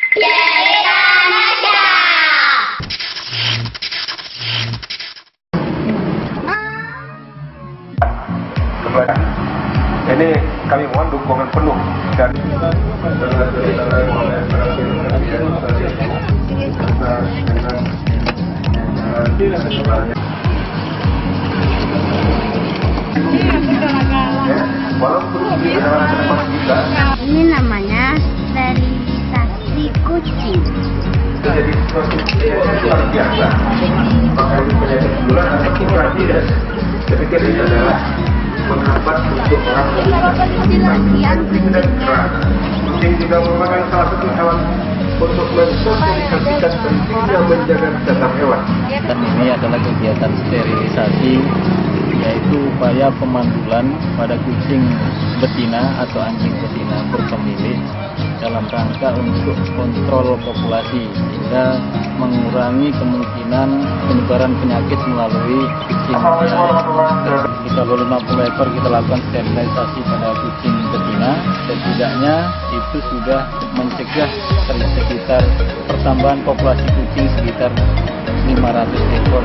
Ini kami mohon dukungan penuh dan ini namanya sterilisasi kucing. Itu jadi suatu luar biasa. Maka penyakit bulan atau infeksi dan saya pikir ini adalah menghambat untuk orang kucing juga merupakan salah satu hewan untuk mensosialisasikan pentingnya menjaga kesehatan hewan. Dan ini adalah kegiatan sterilisasi, yaitu upaya pemandulan pada kucing betina atau anjing betina berpemilik dalam rangka untuk kontrol populasi sehingga mengurangi kemungkinan penyebaran penyakit melalui kucing liar. 350 ekor kita lakukan sterilisasi pada kucing betina, setidaknya itu sudah mencegah sekitar pertambahan populasi kucing sekitar 500 ekor.